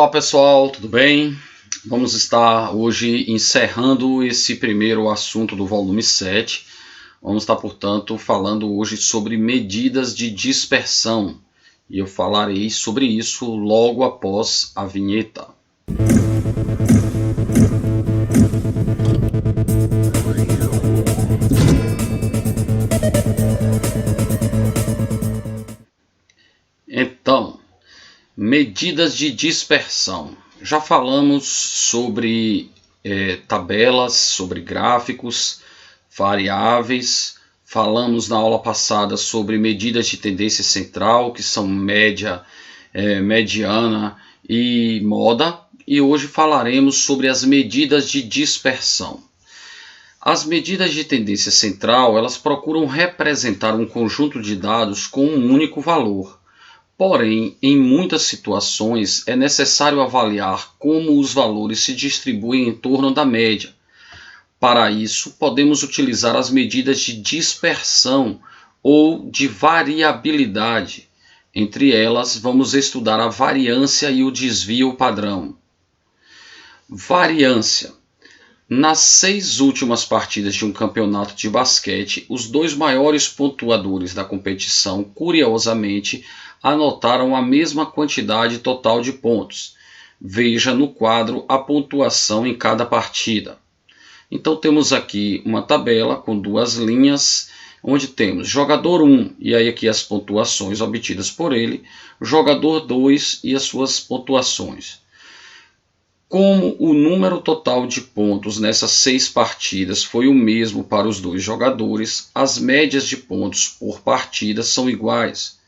Olá pessoal, tudo bem? Vamos estar hoje encerrando esse primeiro assunto do volume 7. Vamos estar, portanto, falando hoje sobre medidas de dispersão. E eu falarei sobre isso logo após a vinheta. Então, medidas de dispersão. Já falamos sobre tabelas, sobre gráficos, variáveis. Falamos na aula passada sobre medidas de tendência central, que são média, mediana e moda. E hoje falaremos sobre as medidas de dispersão. As medidas de tendência central, elas procuram representar um conjunto de dados com um único valor. Porém, em muitas situações é necessário avaliar como os valores se distribuem em torno da média. Para isso, podemos utilizar as medidas de dispersão ou de variabilidade. Entre elas, vamos estudar a variância e o desvio padrão. Variância. Nas 6 últimas partidas de um campeonato de basquete, os 2 maiores pontuadores da competição, curiosamente, anotaram a mesma quantidade total de pontos. Veja no quadro a pontuação em cada partida. Então temos aqui uma tabela com 2 linhas, onde temos jogador 1, e aí aqui as pontuações obtidas por ele, jogador 2 e as suas pontuações. Como o número total de pontos nessas 6 partidas foi o mesmo para os 2 jogadores, as médias de pontos por partida são iguais.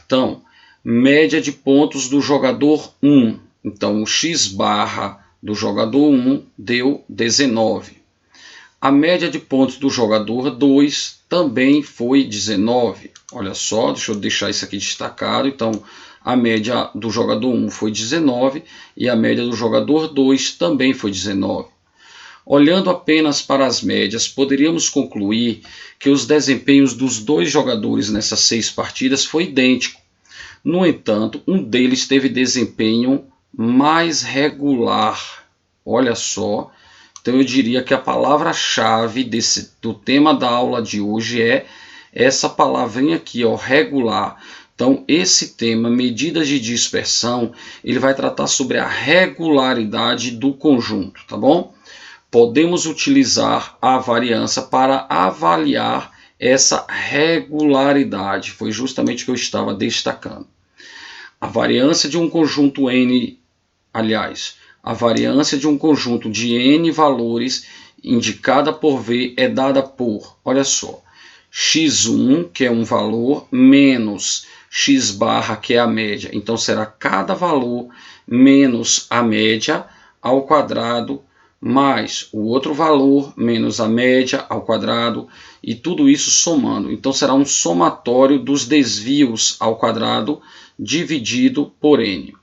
Então, média de pontos do jogador 1. Então, o x barra do jogador 1 deu 19. A média de pontos do jogador 2 também foi 19. Olha só, deixa eu deixar isso aqui destacado. Então, a média do jogador 1 foi 19 e a média do jogador 2 também foi 19. Olhando apenas para as médias, poderíamos concluir que os desempenhos dos 2 jogadores nessas 6 partidas foi idêntico. No entanto, um deles teve desempenho mais regular. Olha só, então eu diria que a palavra-chave do tema da aula de hoje é essa palavrinha aqui, ó, regular. Então, esse tema, medidas de dispersão, ele vai tratar sobre a regularidade do conjunto, tá bom? Podemos utilizar a variância para avaliar essa regularidade. Foi justamente o que eu estava destacando. A variância de um conjunto N, a variância de um conjunto de N valores indicada por V é dada por, olha só, x1, que é um valor, menos x barra, que é a média. Então, será cada valor menos a média ao quadrado, mais o outro valor menos a média ao quadrado, e tudo isso somando. Então, será um somatório dos desvios ao quadrado dividido por n.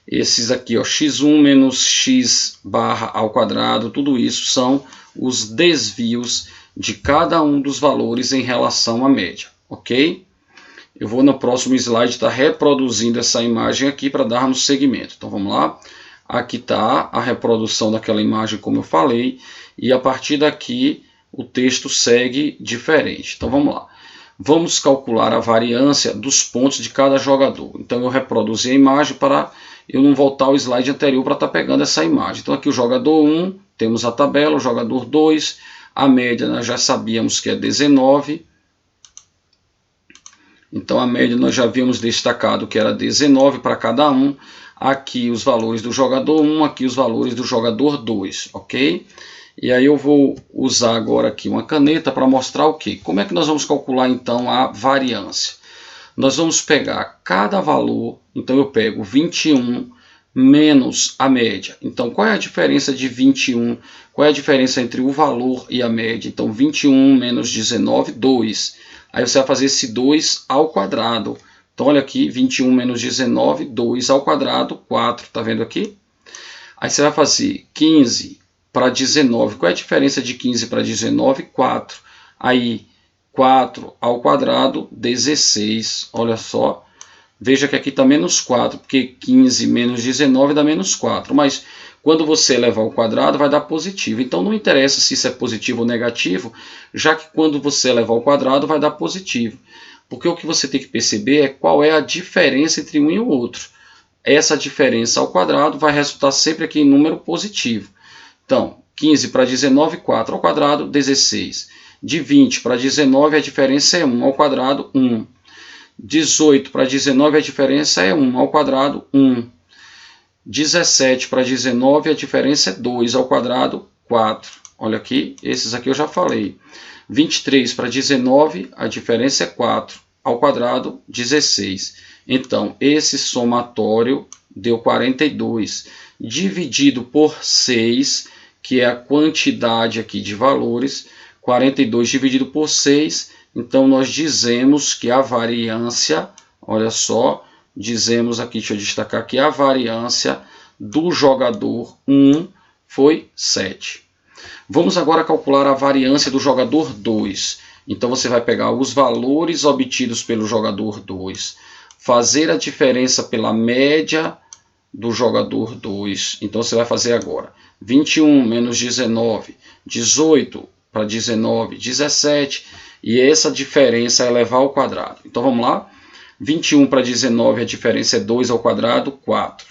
Esses aqui, ó, x1 menos x barra ao quadrado, tudo isso são os desvios de cada um dos valores em relação à média, ok? Eu vou no próximo slide estar reproduzindo essa imagem aqui para darmos seguimento. Então vamos lá. Aqui está a reprodução daquela imagem como eu falei. E a partir daqui o texto segue diferente. Então vamos lá. Vamos calcular a variância dos pontos de cada jogador. Então eu reproduzi a imagem para eu não voltar ao slide anterior para estar pegando essa imagem. Então aqui o jogador 1, temos a tabela, o jogador 2, a média nós já sabíamos que é 19. Então a média nós já havíamos destacado que era 19 para cada um. Aqui os valores do jogador 1, aqui os valores do jogador 2, ok? E aí eu vou usar agora aqui uma caneta para mostrar o quê? Como é que nós vamos calcular então a variância? Nós vamos pegar cada valor, então eu pego 21 menos a média. Então qual é a diferença de 21? Qual é a diferença entre o valor e a média? Então 21 menos 19, 2. Aí você vai fazer esse 2 ao quadrado. Então olha aqui, 21 menos 19, 2 ao quadrado, 4. Está vendo aqui? Aí você vai fazer 15 para 19. Qual é a diferença de 15 para 19? 4. Aí 4 ao quadrado, 16. Olha só. Veja que aqui está menos 4, porque 15 menos 19 dá menos 4. Mas quando você elevar ao quadrado, vai dar positivo. Então não interessa se isso é positivo ou negativo, já que quando você elevar ao quadrado, vai dar positivo. Porque o que você tem que perceber é qual é a diferença entre um e o outro. Essa diferença ao quadrado vai resultar sempre aqui em número positivo. Então, 15 para 19, 4 ao quadrado, 16. De 20 para 19, a diferença é 1 ao quadrado, 1. 18 para 19, a diferença é 1 ao quadrado, 1. 17 para 19, a diferença é 2 ao quadrado, 4. Olha aqui, esses aqui eu já falei. 23 para 19, a diferença é 4 ao quadrado, 16. Então, esse somatório deu 42. Dividido por 6, que é a quantidade aqui de valores, 42 dividido por 6, então nós dizemos que a variância, olha só, dizemos aqui, deixa eu destacar aqui, a variância do jogador 1 foi 7. Vamos agora calcular a variância do jogador 2. Então você vai pegar os valores obtidos pelo jogador 2, fazer a diferença pela média do jogador 2. Então você vai fazer agora 21 menos 19, 18 para 19, 17, e essa diferença é levar ao quadrado. Então vamos lá, 21 para 19, a diferença é 2 ao quadrado, 4.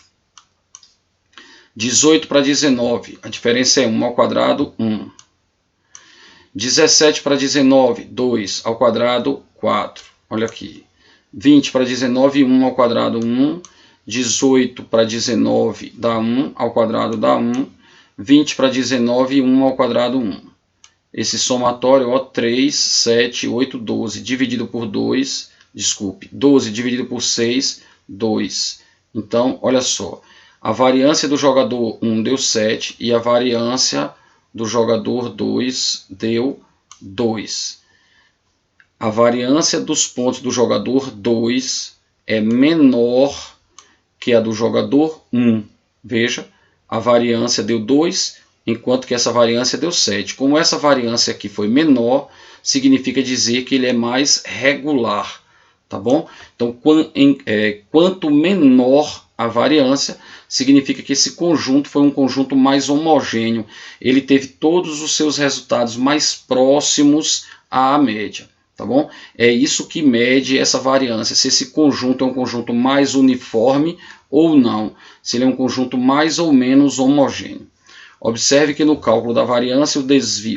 18 para 19, a diferença é 1 ao quadrado, 1. 17 para 19, 2 ao quadrado, 4. Olha aqui. 20 para 19, 1 ao quadrado, 1. 18 para 19 dá 1 ao quadrado, dá 1. 20 para 19, 1 ao quadrado, 1. Esse somatório, ó, 3, 7, 8, 12, dividido por 2, desculpe, 12 dividido por 6, 2. Então, olha só, a variância do jogador 1 deu 7 e a variância do jogador 2 deu 2. A variância dos pontos do jogador 2 é menor que a do jogador 1. Veja, a variância deu 2, enquanto que essa variância deu 7. Como essa variância aqui foi menor, significa dizer que ele é mais regular, tá bom? Então, quanto menor a variância, significa que esse conjunto foi um conjunto mais homogêneo. Ele teve todos os seus resultados mais próximos à média, tá bom? É isso que mede essa variância, se esse conjunto é um conjunto mais uniforme ou não, se ele é um conjunto mais ou menos homogêneo. Observe que no cálculo da variância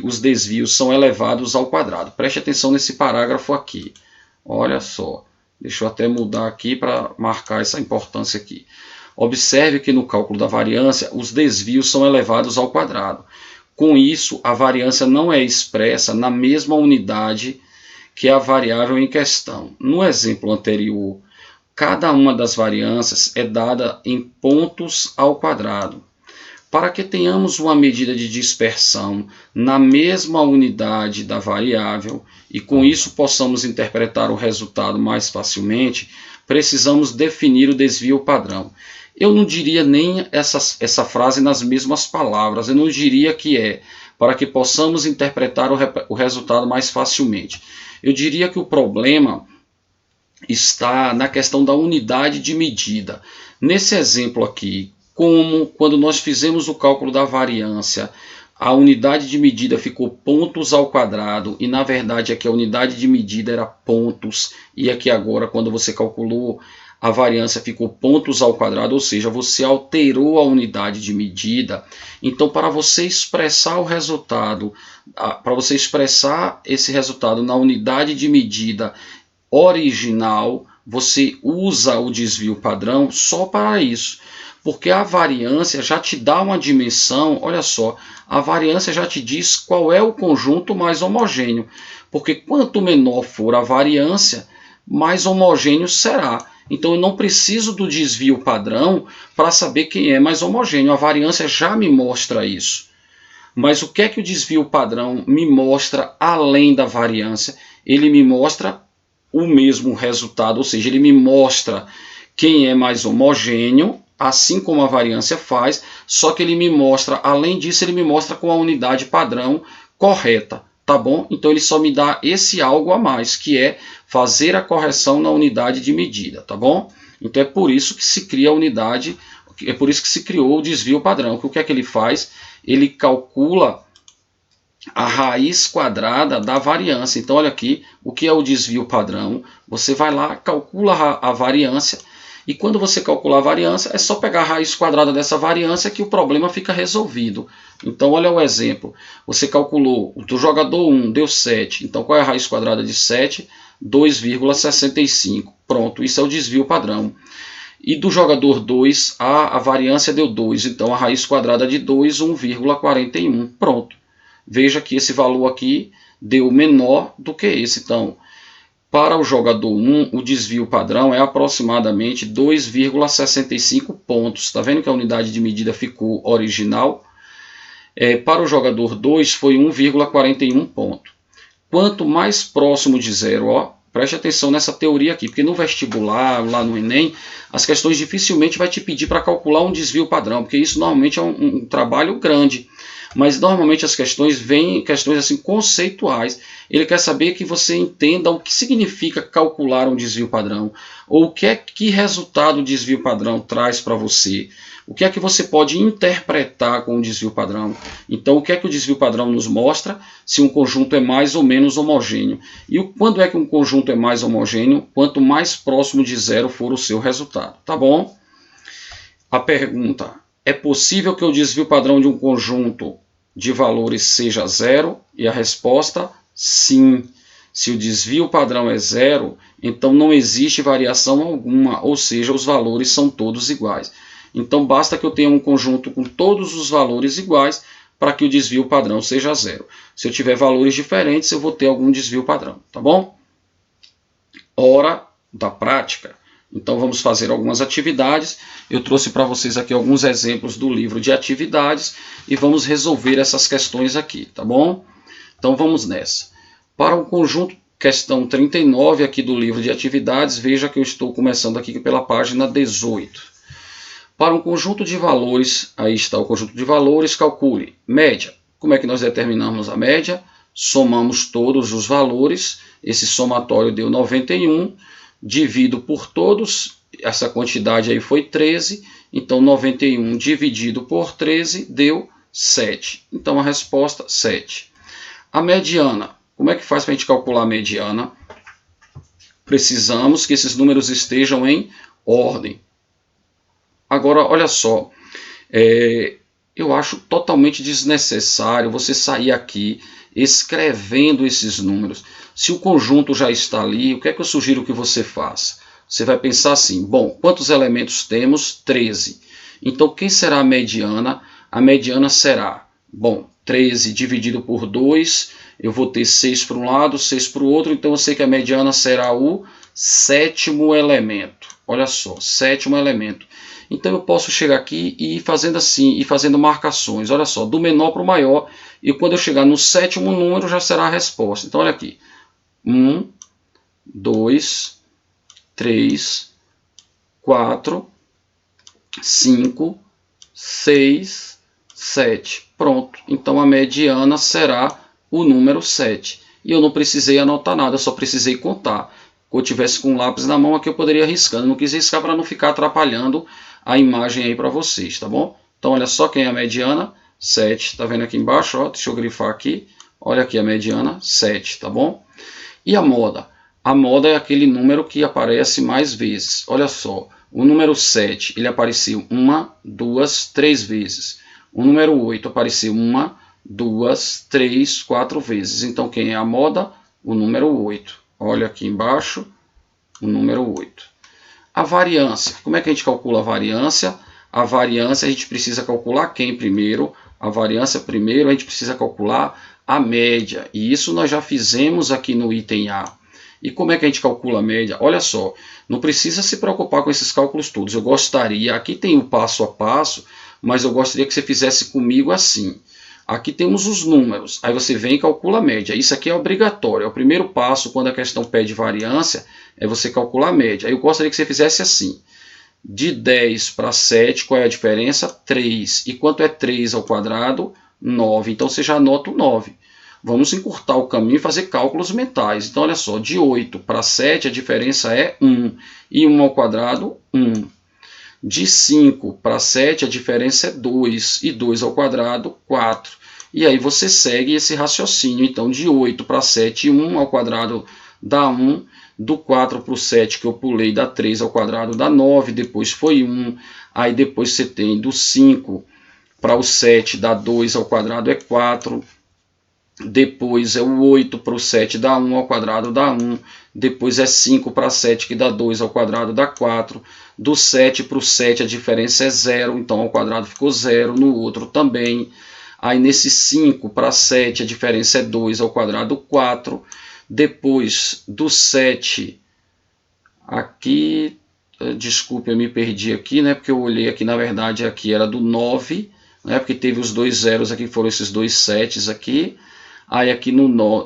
os desvios são elevados ao quadrado. Preste atenção nesse parágrafo aqui. Olha só, deixa eu até mudar aqui para marcar essa importância aqui. Observe que no cálculo da variância os desvios são elevados ao quadrado. Com isso, a variância não é expressa na mesma unidade que a variável em questão. No exemplo anterior, cada uma das variâncias é dada em pontos ao quadrado. Para que tenhamos uma medida de dispersão na mesma unidade da variável e com isso possamos interpretar o resultado mais facilmente, precisamos definir o desvio padrão. Eu não diria nem essa frase nas mesmas palavras, eu não diria que é para que possamos interpretar o resultado mais facilmente. Eu diria que o problema está na questão da unidade de medida. Nesse exemplo aqui, como quando nós fizemos o cálculo da variância, a unidade de medida ficou pontos ao quadrado e na verdade aqui a unidade de medida era pontos e aqui agora quando você calculou a variância ficou pontos ao quadrado, ou seja, você alterou a unidade de medida. Então, para você expressar o resultado, para você expressar esse resultado na unidade de medida original, você usa o desvio padrão só para isso. Porque a variância já te dá uma dimensão, olha só, a variância já te diz qual é o conjunto mais homogêneo. Porque quanto menor for a variância, mais homogêneo será. Então eu não preciso do desvio padrão para saber quem é mais homogêneo. A variância já me mostra isso. Mas o que é que o desvio padrão me mostra além da variância? Ele me mostra o mesmo resultado, ou seja, ele me mostra quem é mais homogêneo, assim como a variância faz, só que ele me mostra, além disso, ele me mostra com a unidade padrão correta, tá bom? Então ele só me dá esse algo a mais, que é fazer a correção na unidade de medida, tá bom? Então é por isso que se cria a unidade, é por isso que se criou o desvio padrão. O que é que ele faz? Ele calcula a raiz quadrada da variância. Então olha aqui, o que é o desvio padrão? Você vai lá, calcula a variância, e quando você calcular a variância, é só pegar a raiz quadrada dessa variância que o problema fica resolvido. Então olha o exemplo, você calculou, do jogador 1 deu 7, então qual é a raiz quadrada de 7? 2,65. Pronto, isso é o desvio padrão. E do jogador 2, a variância deu 2, então a raiz quadrada de 2, 1,41. Pronto. Veja que esse valor aqui deu menor do que esse. Então, para o jogador 1, o desvio padrão é aproximadamente 2,65 pontos. Está vendo que a unidade de medida ficou original? Para o jogador 2 foi 1,41 ponto. Quanto mais próximo de zero, ó, preste atenção nessa teoria aqui, porque no vestibular, lá no Enem, as questões dificilmente vai te pedir para calcular um desvio padrão, porque isso normalmente é um trabalho grande. Mas normalmente as questões vêm questões assim conceituais. Ele quer saber que você entenda o que significa calcular um desvio padrão, ou o que resultado o desvio padrão traz para você. O que é que você pode interpretar com o desvio padrão? Então, o que é que o desvio padrão nos mostra? Se um conjunto é mais ou menos homogêneo. E quando é que um conjunto é mais homogêneo? Quanto mais próximo de zero for o seu resultado. Tá bom? A pergunta: é possível que o desvio padrão de um conjunto de valores seja zero? E a resposta: sim. Se o desvio padrão é zero, então não existe variação alguma, ou seja, os valores são todos iguais. Então basta que eu tenha um conjunto com todos os valores iguais para que o desvio padrão seja zero. Se eu tiver valores diferentes, eu vou ter algum desvio padrão, tá bom? Hora da prática. Então vamos fazer algumas atividades. Eu trouxe para vocês aqui alguns exemplos do livro de atividades e vamos resolver essas questões aqui, tá bom? Então vamos nessa. Para um conjunto, questão 39 aqui do livro de atividades, veja que eu estou começando aqui pela página 18. Para um conjunto de valores, aí está o conjunto de valores, calcule média. Como é que nós determinamos a média? Somamos todos os valores, esse somatório deu 91, divido por todos, essa quantidade aí foi 13, então 91 dividido por 13 deu 7. Então a resposta, 7. A mediana, como é que faz para a gente calcular a mediana? Precisamos que esses números estejam em ordem. Agora, olha só, eu acho totalmente desnecessário você sair aqui escrevendo esses números. Se o conjunto já está ali, o que é que eu sugiro que você faça? Você vai pensar assim, bom, quantos elementos temos? 13. Então, quem será a mediana? A mediana será, bom, 13 dividido por 2, eu vou ter 6 para um lado, 6 para o outro, então eu sei que a mediana será o sétimo elemento. Olha só, sétimo elemento. Então eu posso chegar aqui e ir fazendo assim, e fazendo marcações, olha só, do menor para o maior, e quando eu chegar no sétimo número já será a resposta. Então olha aqui, 1, 2, 3, 4, 5, 6, 7. Pronto, então a mediana será o número 7. E eu não precisei anotar nada, eu só precisei contar. Se eu tivesse com um lápis na mão aqui eu poderia ir riscando, não quis riscar para não ficar atrapalhando a imagem aí para vocês, tá bom? Então olha só quem é a mediana, 7, tá vendo aqui embaixo, ó, deixa eu grifar aqui, olha aqui a mediana, 7, tá bom? E a moda? A moda é aquele número que aparece mais vezes, olha só, o número 7, ele apareceu 1, 2, 3 vezes, o número 8 apareceu 1, 2, 3, 4 vezes, então quem é a moda? O número 8, olha aqui embaixo, o número 8. A variância. Como é que a gente calcula a variância? A variância a gente precisa calcular quem primeiro? A variância primeiro a gente precisa calcular a média. E isso nós já fizemos aqui no item A. E como é que a gente calcula a média? Olha só, não precisa se preocupar com esses cálculos todos. Eu gostaria, aqui tem o passo a passo, mas eu gostaria que você fizesse comigo assim. Aqui temos os números, aí você vem e calcula a média. Isso aqui é obrigatório, é o primeiro passo quando a questão pede variância, é você calcular a média. Aí eu gostaria que você fizesse assim, de 10 para 7, qual é a diferença? 3. E quanto é 3 ao quadrado? 9. Então você já anota o 9. Vamos encurtar o caminho e fazer cálculos mentais. Então, olha só, de 8 para 7 a diferença é 1. E 1 ao quadrado, 1. De 5 para 7 a diferença é 2. E 2 ao quadrado, 4. E aí você segue esse raciocínio. Então, de 8 para 7, 1 ao quadrado dá 1. Do 4 para o 7 que eu pulei dá 3 ao quadrado dá 9. Depois foi 1. Aí depois você tem do 5 para o 7 dá 2 ao quadrado é 4. Depois é o 8 para o 7 dá 1 ao quadrado dá 1. Depois é 5 para 7 que dá 2 ao quadrado dá 4. Do 7 para o 7 a diferença é 0, então ao quadrado ficou 0. No outro também. Aí nesse 5 para 7 a diferença é 2 ao quadrado 4. Depois do 7 aqui, desculpe, eu me perdi aqui, né? Porque eu olhei aqui, na verdade aqui era do 9, né? Porque teve os dois zeros aqui, foram esses dois 7s aqui. Aí aqui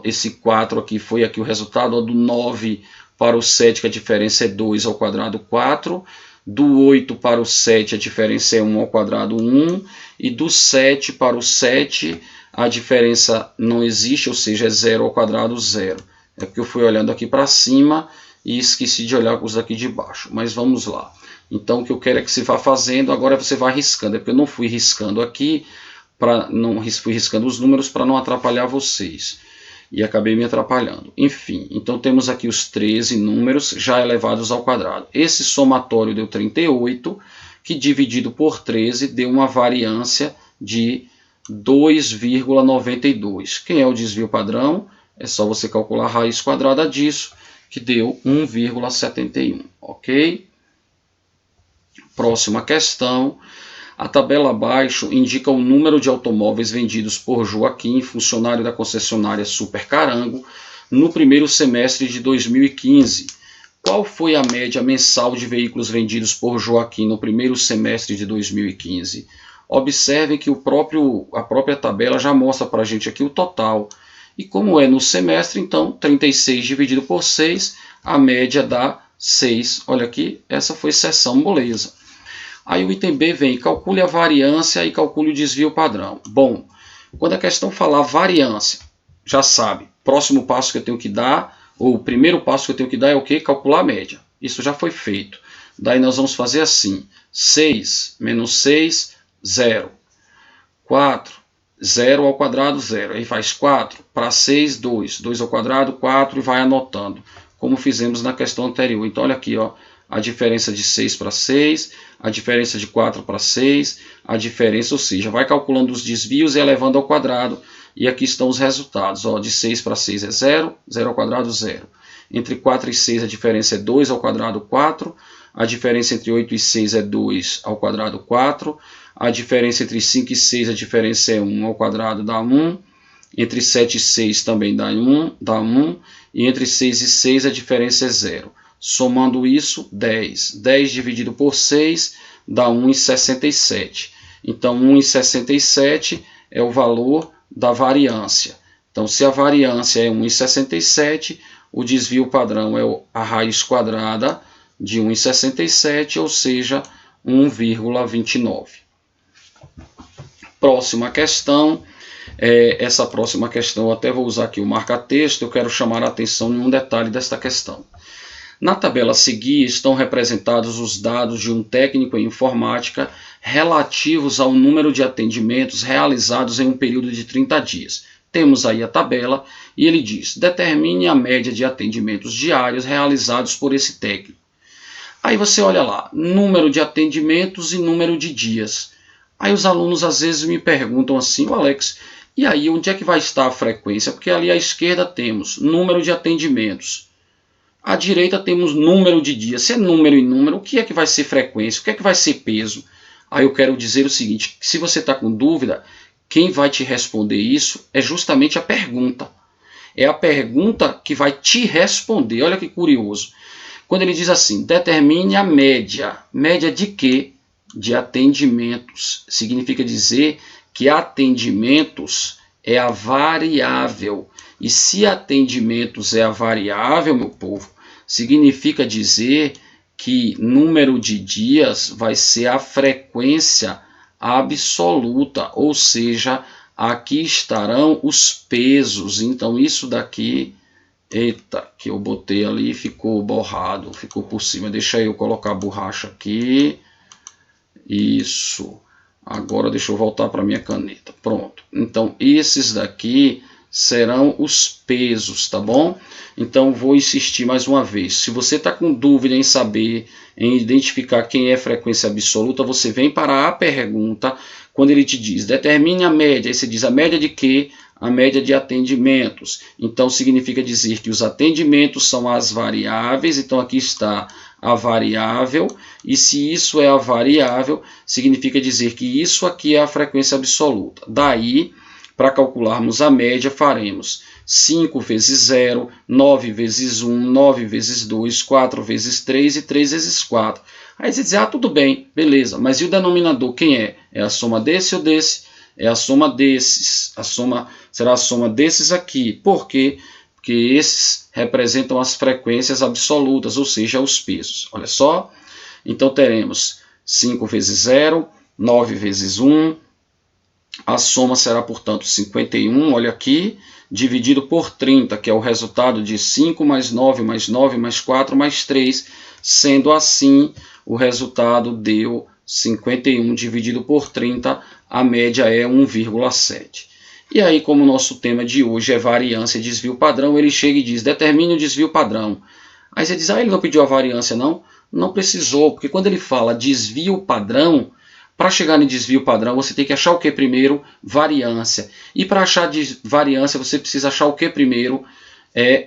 esse 4 aqui foi aqui o resultado, ó, do 9 para o 7, que a diferença é 2 ao quadrado 4. Do 8 para o 7 a diferença é 1 ao quadrado 1. E do 7 para o 7 a diferença não existe, ou seja, é 0 ao quadrado 0. É porque eu fui olhando aqui para cima e esqueci de olhar os daqui de baixo. Mas vamos lá. Então o que eu quero é que você vá fazendo, agora você vai riscando. É porque eu não fui riscando aqui, fui riscando os números para não atrapalhar vocês. E acabei me atrapalhando. Enfim, então temos aqui os 13 números já elevados ao quadrado. Esse somatório deu 38, que dividido por 13 deu uma variância de 2,92. Quem é o desvio padrão? É só você calcular a raiz quadrada disso, que deu 1,71. Ok? Próxima questão. A tabela abaixo indica o número de automóveis vendidos por Joaquim, funcionário da concessionária Super Carango, no primeiro semestre de 2015. Qual foi a média mensal de veículos vendidos por Joaquim no primeiro semestre de 2015? Observe que a própria tabela já mostra para a gente aqui o total. E como é no semestre, então 36 dividido por 6, a média dá 6. Olha aqui, essa foi seção moleza. Aí o item B vem, calcule a variância e calcule o desvio padrão. Bom, quando a questão falar variância, já sabe, próximo passo que eu tenho que dar, ou o primeiro passo que eu tenho que dar é o quê? Calcular a média. Isso já foi feito. Daí nós vamos fazer assim, 6 menos 6, 0. 4, 0 ao quadrado, 0. Aí faz 4, para 6, 2. 2 ao quadrado, 4, e vai anotando, como fizemos na questão anterior. Então, olha aqui, ó. A diferença de 6 para 6, a diferença de 4 para 6, a diferença, ou seja, vai calculando os desvios e elevando ao quadrado. E aqui estão os resultados. Ó, de 6 para 6 é 0, 0 ao quadrado, 0. Entre 4 e 6 a diferença é 2 ao quadrado, 4. A diferença entre 8 e 6 é 2 ao quadrado, 4. A diferença entre 5 e 6, a diferença é 1 ao quadrado, dá 1. Entre 7 e 6 também dá 1. E entre 6 e 6 a diferença é 0. Somando isso, 10. 10 dividido por 6 dá 1,67. Então, 1,67 é o valor da variância. Então, se a variância é 1,67, o desvio padrão é a raiz quadrada de 1,67, ou seja, 1,29. Próxima questão. Essa próxima questão, eu até vou usar aqui o marca-texto, eu quero chamar a atenção em um detalhe desta questão. Na tabela a seguir estão representados os dados de um técnico em informática relativos ao número de atendimentos realizados em um período de 30 dias. Temos aí a tabela e ele diz, determine a média de atendimentos diários realizados por esse técnico. Aí você olha lá, número de atendimentos e número de dias. Aí os alunos às vezes me perguntam assim, Alex, e aí onde é que vai estar a frequência? Porque ali à esquerda temos número de atendimentos. À direita temos número de dias. Se é número e número, o que é que vai ser frequência? O que é que vai ser peso? Aí eu quero dizer o seguinte, se você está com dúvida, quem vai te responder isso é justamente a pergunta. É a pergunta que vai te responder. Olha que curioso. Quando ele diz assim, determine a média. Média de quê? De atendimentos. Significa dizer que atendimentos é a variável. E se atendimentos é a variável, meu povo, significa dizer que número de dias vai ser a frequência absoluta, ou seja, aqui estarão os pesos. Então isso daqui, eita, que eu botei ali, ficou borrado, ficou por cima. Deixa eu colocar a borracha aqui. Isso. Agora deixa eu voltar para minha caneta. Pronto. Então esses daqui serão os pesos, tá bom? Então vou insistir mais uma vez. Se você está com dúvida em saber, em identificar quem é frequência absoluta, você vem para a pergunta. Quando ele te diz, determine a média, aí você diz a média de quê? A média de atendimentos. Então significa dizer que os atendimentos são as variáveis. Então aqui está a variável, e se isso é a variável, significa dizer que isso aqui é a frequência absoluta. Daí, para calcularmos a média, faremos 5 vezes 0, 9 vezes 1, 9 vezes 2, 4 vezes 3 e 3 vezes 4. Aí você diz, ah, tudo bem, beleza, mas e o denominador quem é? É a soma desse ou desse? É a soma desses. Será a soma desses aqui. Por quê? Porque esses representam as frequências absolutas, ou seja, os pesos. Olha só. Então teremos 5 vezes 0, 9 vezes 1. A soma será, portanto, 51, olha aqui, dividido por 30, que é o resultado de 5 mais 9, mais 9, mais 4, mais 3. Sendo assim, o resultado deu 51 dividido por 30, a média é 1,7. E aí, como o nosso tema de hoje é variância e desvio padrão, ele chega e diz, determine o desvio padrão. Aí você diz, ah, ele não pediu a variância, não? Não precisou, porque quando ele fala desvio padrão, para chegar no desvio padrão, você tem que achar o que primeiro? Variância. E para achar variância, você precisa achar o que primeiro?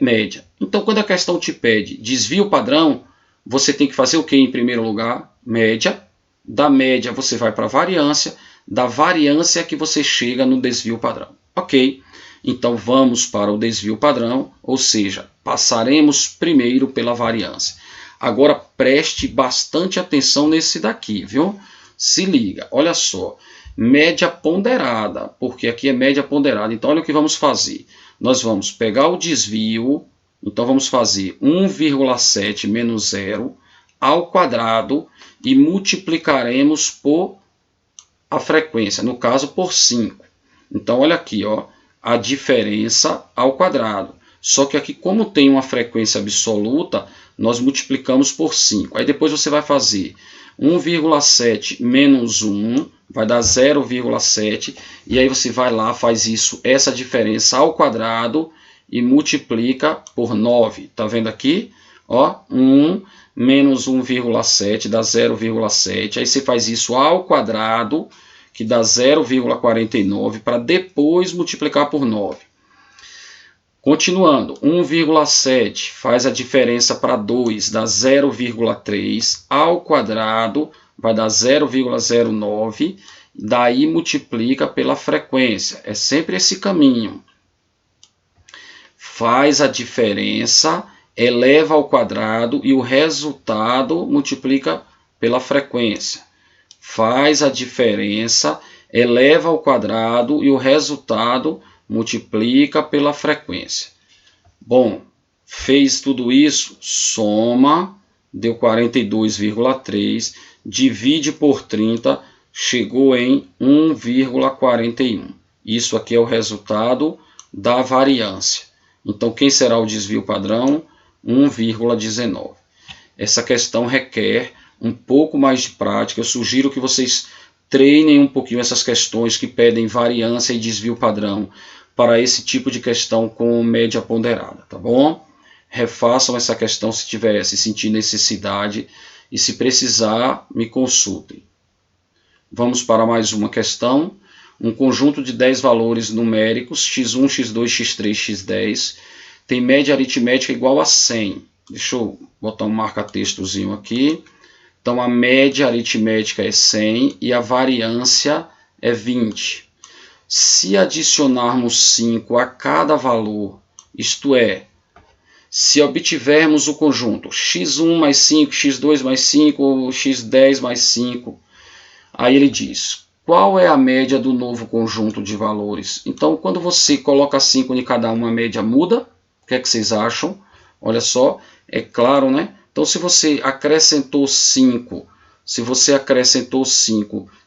Média. Então, quando a questão te pede desvio padrão, você tem que fazer o que em primeiro lugar? Média. Da média, você vai para a variância. Da variância que você chega no desvio padrão. Ok? Então vamos para o desvio padrão, ou seja, passaremos primeiro pela variância. Agora preste bastante atenção nesse daqui, viu? Se liga, olha só, média ponderada, porque aqui é média ponderada. Então olha o que vamos fazer. Nós vamos pegar o desvio, então vamos fazer 1,7 menos 0 ao quadrado e multiplicaremos por a frequência, no caso por 5. Então olha aqui, ó, a diferença ao quadrado. Só que aqui, como tem uma frequência absoluta, nós multiplicamos por 5. Aí depois você vai fazer 1,7 menos 1, vai dar 0,7. E aí você vai lá, faz isso, essa diferença ao quadrado e multiplica por 9. Tá vendo aqui? Ó, 1 menos 1,7 dá 0,7. Aí você faz isso ao quadrado, que dá 0,49, para depois multiplicar por 9. Continuando, 1,7 faz a diferença para 2, dá 0,3, ao quadrado vai dar 0,09, daí multiplica pela frequência. É sempre esse caminho. Faz a diferença, eleva ao quadrado e o resultado multiplica pela frequência. Faz a diferença, eleva ao quadrado e o resultado multiplica pela frequência. Bom, fez tudo isso, soma, deu 42,3, divide por 30, chegou em 1,41. Isso aqui é o resultado da variância. Então, quem será o desvio padrão? 1,19. Essa questão requer um pouco mais de prática. Eu sugiro que vocês treinem um pouquinho essas questões que pedem variância e desvio padrão para esse tipo de questão com média ponderada, tá bom? Refaçam essa questão se sentir necessidade e se precisar, me consultem. Vamos para mais uma questão. Um conjunto de 10 valores numéricos, x1, x2, x3, x10, tem média aritmética igual a 100. Deixa eu botar um marca-textozinho aqui. Então, a média aritmética é 100 e a variância é 20. Se adicionarmos 5 a cada valor, isto é, se obtivermos o conjunto x1 mais 5, x2 mais 5, x10 mais 5, aí ele diz, qual é a média do novo conjunto de valores? Então, quando você coloca 5 em cada uma, a média muda. O que é que vocês acham? Olha só, é claro, né? Então, se você acrescentou 5,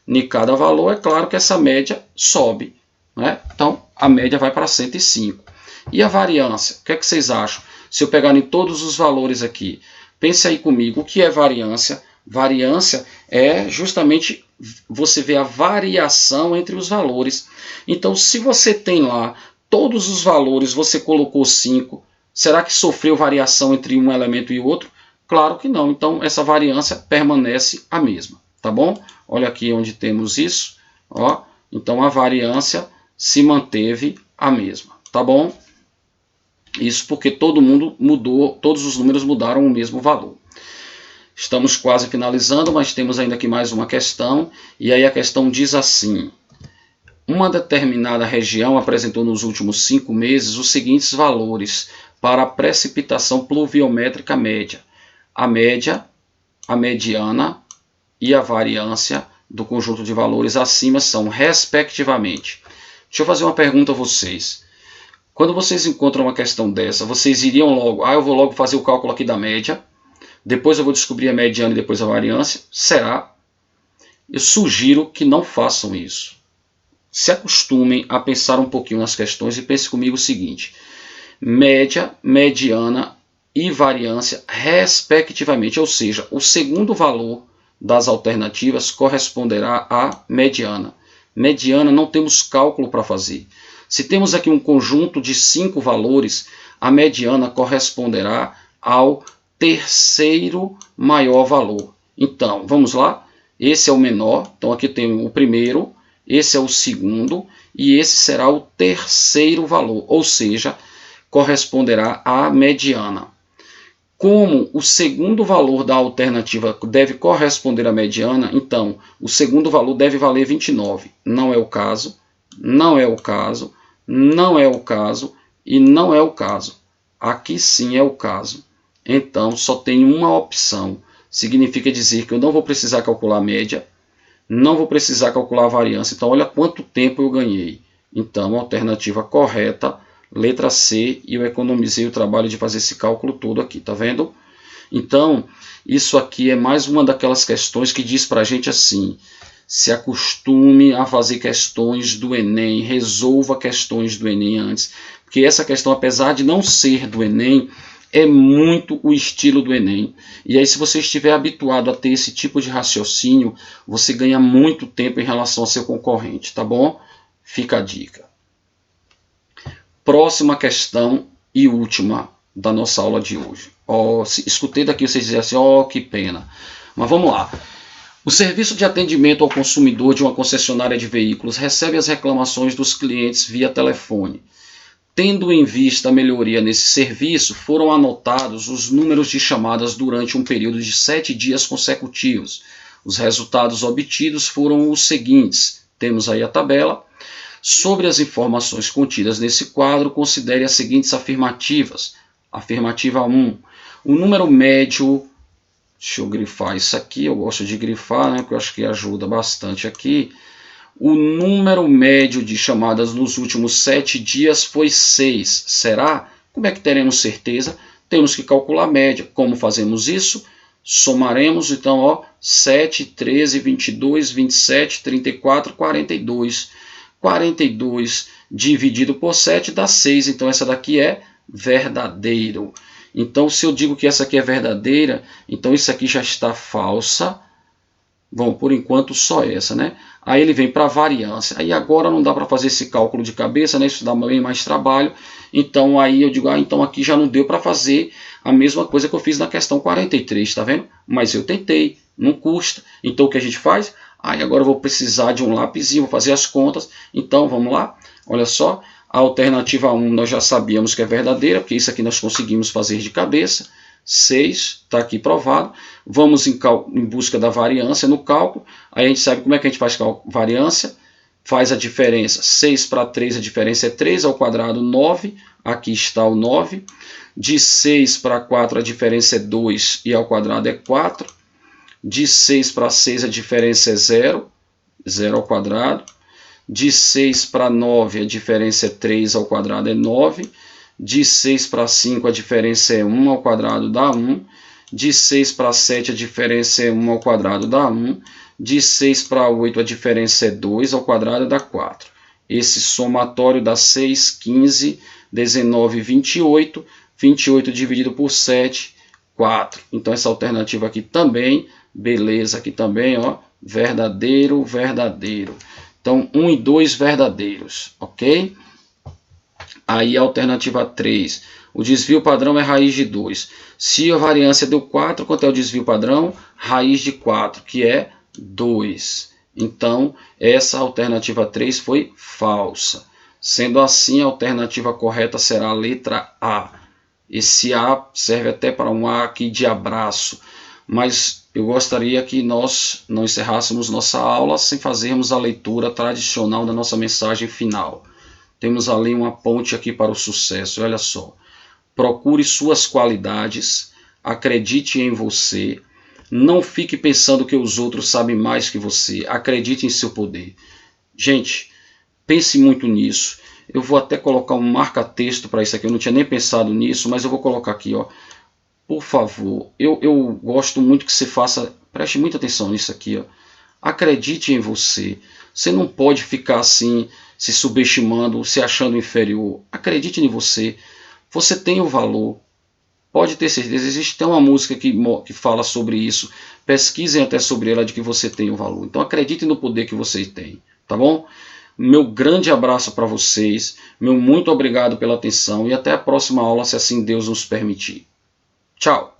em cada valor, é claro que essa média sobe. né? Então, a média vai para 105. E a variância? O que é que vocês acham? Se eu pegar em todos os valores aqui, pense aí comigo, o que é variância? Variância é justamente você ver a variação entre os valores. Então, se você tem lá todos os valores, você colocou 5, será que sofreu variação entre um elemento e outro? Claro que não. Então, essa variância permanece a mesma, tá bom? Olha aqui onde temos isso, ó. Então, a variância se manteve a mesma, tá bom? Isso porque todo mundo mudou, todos os números mudaram o mesmo valor. Estamos quase finalizando, mas temos ainda aqui mais uma questão, e aí a questão diz assim: uma determinada região apresentou nos últimos 5 meses os seguintes valores para a precipitação pluviométrica média. A média, a mediana e a variância do conjunto de valores acima são, respectivamente. Deixa eu fazer uma pergunta a vocês. Quando vocês encontram uma questão dessa, vocês iriam logo, eu vou logo fazer o cálculo aqui da média, depois eu vou descobrir a mediana e depois a variância? Será? Eu sugiro que não façam isso. Se acostumem a pensar um pouquinho nas questões e pense comigo o seguinte: média, mediana e variância, respectivamente, ou seja, o segundo valor das alternativas corresponderá à mediana. Mediana não temos cálculo para fazer. Se temos aqui um conjunto de 5 valores, a mediana corresponderá ao terceiro maior valor. Então, vamos lá? Esse é o menor, então aqui tem o primeiro, esse é o segundo e esse será o terceiro valor, ou seja, corresponderá à mediana. Como o segundo valor da alternativa deve corresponder à mediana, então o segundo valor deve valer 29. Não é o caso, não é o caso, não é o caso e não é o caso. Aqui sim é o caso. Então só tem uma opção. Significa dizer que eu não vou precisar calcular a média, não vou precisar calcular a variância. Então olha quanto tempo eu ganhei. Então a alternativa correta, letra C, e eu economizei o trabalho de fazer esse cálculo todo aqui, tá vendo? Então, isso aqui é mais uma daquelas questões que diz para a gente assim: se acostume a fazer questões do Enem, resolva questões do Enem antes, porque essa questão, apesar de não ser do Enem, é muito o estilo do Enem. E aí, se você estiver habituado a ter esse tipo de raciocínio, você ganha muito tempo em relação ao seu concorrente, tá bom? Fica a dica. Próxima questão e última da nossa aula de hoje. Escutei daqui vocês dizerem assim, que pena. Mas vamos lá. O serviço de atendimento ao consumidor de uma concessionária de veículos recebe as reclamações dos clientes via telefone. Tendo em vista a melhoria nesse serviço, foram anotados os números de chamadas durante um período de 7 dias consecutivos. Os resultados obtidos foram os seguintes. Temos aí a tabela. Sobre as informações contidas nesse quadro, considere as seguintes afirmativas. Afirmativa 1. O número médio, deixa eu grifar isso aqui, eu gosto de grifar, né, porque eu acho que ajuda bastante aqui. O número médio de chamadas nos últimos 7 dias foi 6. Será? Como é que teremos certeza? Temos que calcular a média. Como fazemos isso? Somaremos, então, 7, 13, 22, 27, 34, 42. 42 dividido por 7 dá 6, então essa daqui é verdadeiro. Então, se eu digo que essa aqui é verdadeira, então isso aqui já está falsa. Bom, por enquanto só essa, né? Aí ele vem para a variância. Aí agora não dá para fazer esse cálculo de cabeça, né? Isso dá bem mais trabalho. Então aí eu digo, então aqui já não deu para fazer a mesma coisa que eu fiz na questão 43, tá vendo? Mas eu tentei, não custa. Então o que a gente faz? Agora eu vou precisar de um lapisinho, vou fazer as contas. Então vamos lá, olha só. A alternativa 1 nós já sabíamos que é verdadeira, porque isso aqui nós conseguimos fazer de cabeça. 6, está aqui provado. Vamos em busca da variância no cálculo. Aí a gente sabe como é que a gente faz variância. Faz a diferença. 6 para 3, a diferença é 3 ao quadrado, 9. Aqui está o 9. De 6 para 4, a diferença é 2 e ao quadrado é 4. De 6 para 6, a diferença é 0. 0 ao quadrado. De 6 para 9, a diferença é 3 ao quadrado é 9. De 6 para 5, a diferença é 1 ao quadrado dá 1. De 6 para 7, a diferença é 1 ao quadrado dá 1. De 6 para 8, a diferença é 2 ao quadrado dá 4. esse somatório dá 6, 15, 19, 28. 28 dividido por 7, 4. Então essa alternativa aqui também, beleza, aqui também, ó, verdadeiro, verdadeiro. Então 1 e 2 verdadeiros, ok? Aí a alternativa 3, o desvio padrão é raiz de 2. Se a variância deu 4, quanto é o desvio padrão? Raiz de 4, que é 2. Então, essa alternativa 3 foi falsa. Sendo assim, a alternativa correta será a letra A. Esse A serve até para um A aqui de abraço, mas eu gostaria que nós não encerrássemos nossa aula sem fazermos a leitura tradicional da nossa mensagem final. Temos ali uma ponte aqui para o sucesso, olha só. Procure suas qualidades, acredite em você, não fique pensando que os outros sabem mais que você, acredite em seu poder. Gente, pense muito nisso. Eu vou até colocar um marca-texto para isso aqui, eu não tinha nem pensado nisso, mas eu vou colocar aqui, ó. Por favor, eu gosto muito que você faça, preste muita atenção nisso aqui, ó. Acredite em você. Você não pode ficar assim, se subestimando, se achando inferior. Acredite em você. Você tem o valor. Pode ter certeza. Existe até uma música que fala sobre isso. Pesquisem até sobre ela, de que você tem o valor. Então acredite no poder que você tem. Tá bom? Meu grande abraço para vocês. Meu muito obrigado pela atenção. E até a próxima aula, se assim Deus nos permitir. Tchau!